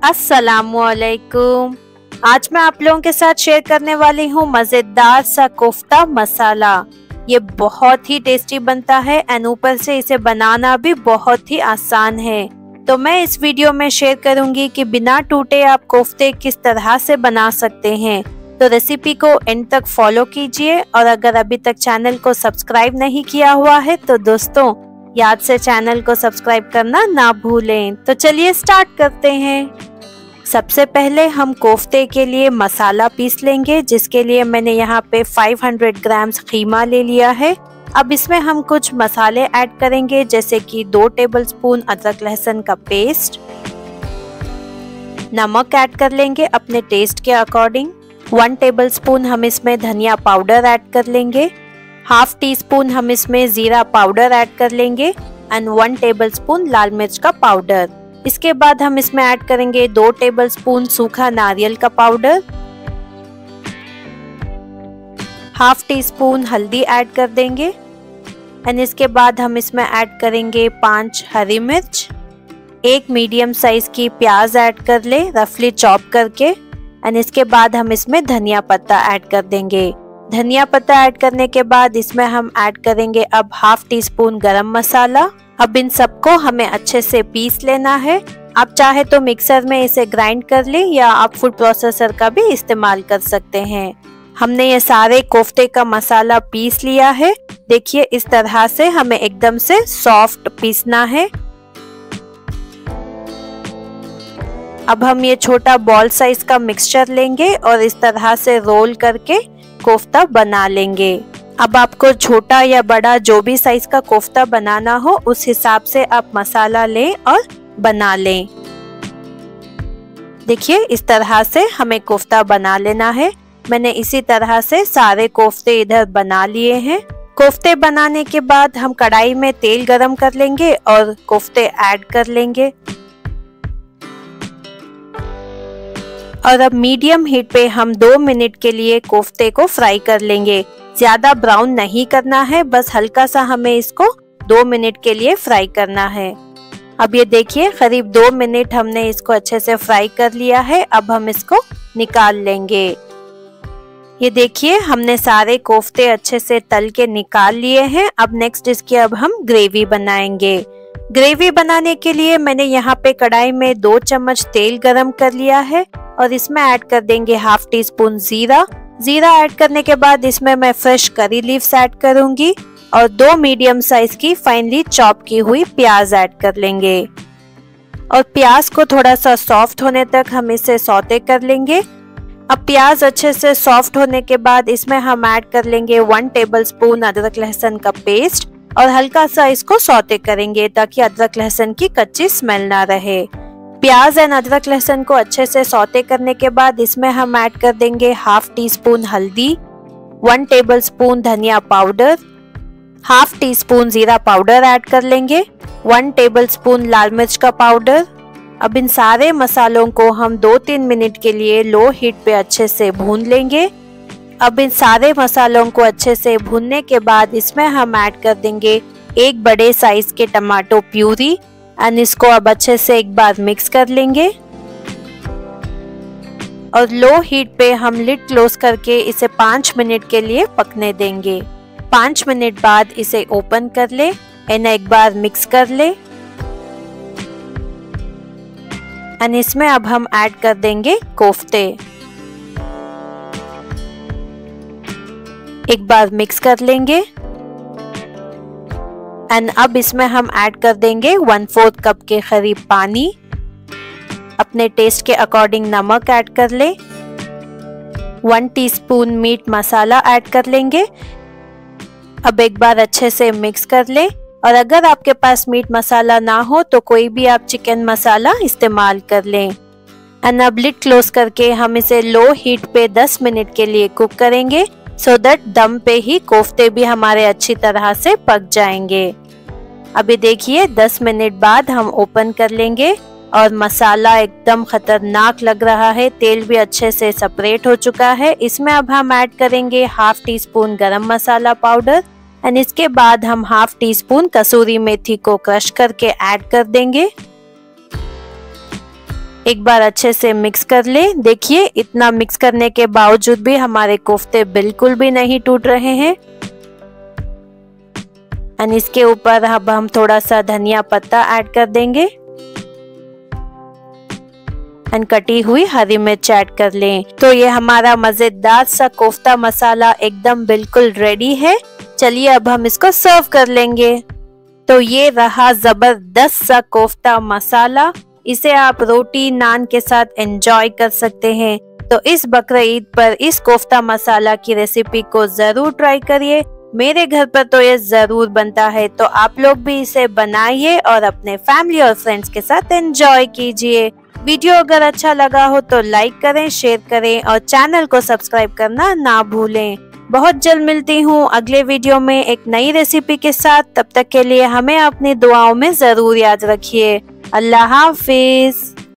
अस्सलामुअलैकुम। आज मैं आप लोगों के साथ शेयर करने वाली हूँ मजेदार सा कोफ्ता मसाला। ये बहुत ही टेस्टी बनता है एंड ऊपर से इसे बनाना भी बहुत ही आसान है। तो मैं इस वीडियो में शेयर करूंगी कि बिना टूटे आप कोफ्ते किस तरह से बना सकते हैं। तो रेसिपी को एंड तक फॉलो कीजिए और अगर अभी तक चैनल को सब्सक्राइब नहीं किया हुआ है तो दोस्तों याद से चैनल को सब्सक्राइब करना ना भूलें। तो चलिए स्टार्ट करते हैं। सबसे पहले हम कोफ्ते के लिए मसाला पीस लेंगे, जिसके लिए मैंने यहाँ पे 500 ग्राम कीमा ले लिया है। अब इसमें हम कुछ मसाले ऐड करेंगे, जैसे कि 2 टेबलस्पून अदरक लहसुन का पेस्ट, नमक ऐड कर लेंगे अपने टेस्ट के अकॉर्डिंग, 1 टेबलस्पून हम इसमें धनिया पाउडर ऐड कर लेंगे, हाफ टी स्पून हम इसमें जीरा पाउडर ऐड कर लेंगे एंड 1 टेबलस्पून लाल मिर्च का पाउडर। इसके बाद हम इसमें ऐड करेंगे 2 टेबलस्पून सूखा नारियल का पाउडर, हाफ टी स्पून हल्दी ऐड कर देंगे एंड इसके बाद हम इसमें ऐड करेंगे 5 हरी मिर्च, 1 मीडियम साइज की प्याज ऐड कर ले रफली चॉप करके एंड इसके बाद हम इसमें धनिया पत्ता ऐड कर देंगे। धनिया पत्ता ऐड करने के बाद इसमें हम ऐड करेंगे अब हाफ टी स्पून गरम मसाला। अब इन सबको हमें अच्छे से पीस लेना है। आप चाहे तो मिक्सर में इसे ग्राइंड कर ले या आप फूड प्रोसेसर का भी इस्तेमाल कर सकते हैं। हमने ये सारे कोफ्ते का मसाला पीस लिया है। देखिए इस तरह से हमें एकदम से सॉफ्ट पीसना है। अब हम ये छोटा बॉल साइज का मिक्सचर लेंगे और इस तरह से रोल करके कोफ्ता बना लेंगे। अब आपको छोटा या बड़ा जो भी साइज का कोफ्ता बनाना हो उस हिसाब से आप मसाला लें और बना लें। देखिए इस तरह से हमें कोफ्ता बना लेना है। मैंने इसी तरह से सारे कोफ्ते इधर बना लिए हैं। कोफ्ते बनाने के बाद हम कढ़ाई में तेल गरम कर लेंगे और कोफ्ते ऐड कर लेंगे और अब मीडियम हीट पे हम 2 मिनट के लिए कोफ्ते को फ्राई कर लेंगे। ज्यादा ब्राउन नहीं करना है, बस हल्का सा हमें इसको 2 मिनट के लिए फ्राई करना है। अब ये देखिए करीब 2 मिनट हमने इसको अच्छे से फ्राई कर लिया है। अब हम इसको निकाल लेंगे। ये देखिए हमने सारे कोफ्ते अच्छे से तल के निकाल लिए हैं। अब नेक्स्ट इसकी अब हम ग्रेवी बनाएंगे। ग्रेवी बनाने के लिए मैंने यहाँ पे कढ़ाई में 2 चम्मच तेल गरम कर लिया है और इसमें ऐड कर देंगे हाफ टी स्पून जीरा ऐड करने के बाद इसमें मैं फ्रेश करी लीव्स ऐड करूंगी और 2 मीडियम साइज की फाइनली चॉप की हुई प्याज ऐड कर लेंगे और प्याज को थोड़ा सा सॉफ्ट होने तक हम इसे सौते कर लेंगे। अब प्याज अच्छे से सॉफ्ट होने के बाद इसमें हम ऐड कर लेंगे 1 टेबलस्पून अदरक लहसुन का पेस्ट और हल्का सा इसको सौते करेंगे ताकि अदरक लहसुन की कच्ची स्मेल ना रहे। प्याज एंड अदरक लहसुन को अच्छे से सौते करने के बाद इसमें हम ऐड कर देंगे हाफ टी स्पून हल्दी, 1 टेबलस्पून धनिया पाउडर, हाफ टी स्पून जीरा पाउडर ऐड कर लेंगे, 1 टेबलस्पून लाल मिर्च का पाउडर। अब इन सारे मसालों को हम 2-3 मिनट के लिए लो हीट पे अच्छे से भून लेंगे। अब इन सारे मसालों को अच्छे से भूनने के बाद इसमें हम ऐड कर देंगे 1 बड़े साइज के टमाटो प्यूरी एंड इसको अब अच्छे से एक बार मिक्स कर लेंगे और लो हीट पे हम लिड क्लोज करके इसे 5 मिनट के लिए पकने देंगे। 5 मिनट बाद इसे ओपन कर ले एंड एक बार मिक्स कर ले एंड इसमें अब हम ऐड कर देंगे कोफ्ते। एक बार मिक्स कर लेंगे एंड अब इसमें हम ऐड कर देंगे 1/4 कप के करीब पानी। अपने टेस्ट के अकॉर्डिंग नमक ऐड कर ले, 1 टीस्पून मीट मसाला ऐड कर लेंगे। अब एक बार अच्छे से मिक्स कर ले और अगर आपके पास मीट मसाला ना हो तो कोई भी आप चिकन मसाला इस्तेमाल कर लें एंड अब लिड क्लोज करके हम इसे लो हीट पे 10 मिनट के लिए कुक करेंगे सो दैट दम पे ही कोफ्ते भी हमारे अच्छी तरह से पक जाएंगे। अभी देखिए 10 मिनट बाद हम ओपन कर लेंगे और मसाला एकदम खतरनाक लग रहा है। तेल भी अच्छे से सेपरेट हो चुका है। इसमें अब हम ऐड करेंगे हाफ टी स्पून गरम मसाला पाउडर एंड इसके बाद हम हाफ टी स्पून कसूरी मेथी को क्रश करके ऐड कर देंगे एक बार अच्छे से मिक्स कर ले। देखिए इतना मिक्स करने के बावजूद भी हमारे कोफ्ते बिल्कुल भी नहीं टूट रहे हैं। और इसके ऊपर अब हम थोड़ा सा धनिया पत्ता ऐड कर देंगे और कटी हुई हरी मिर्च ऐड कर लें। तो ये हमारा मजेदार सा कोफ्ता मसाला एकदम बिल्कुल रेडी है। चलिए अब हम इसको सर्व कर लेंगे। तो ये रहा जबरदस्त सा कोफ्ता मसाला। इसे आप रोटी नान के साथ एंजॉय कर सकते हैं। तो इस बकरीद पर इस कोफ्ता मसाला की रेसिपी को जरूर ट्राई करिए। मेरे घर पर तो ये जरूर बनता है, तो आप लोग भी इसे बनाइए और अपने फैमिली और फ्रेंड्स के साथ एंजॉय कीजिए। वीडियो अगर अच्छा लगा हो तो लाइक करें, शेयर करें और चैनल को सब्सक्राइब करना ना भूलें। बहुत जल्द मिलती हूँ अगले वीडियो में एक नई रेसिपी के साथ। तब तक के लिए हमें अपनी दुआओं में जरूर याद रखिए। अल्लाह हाफिज।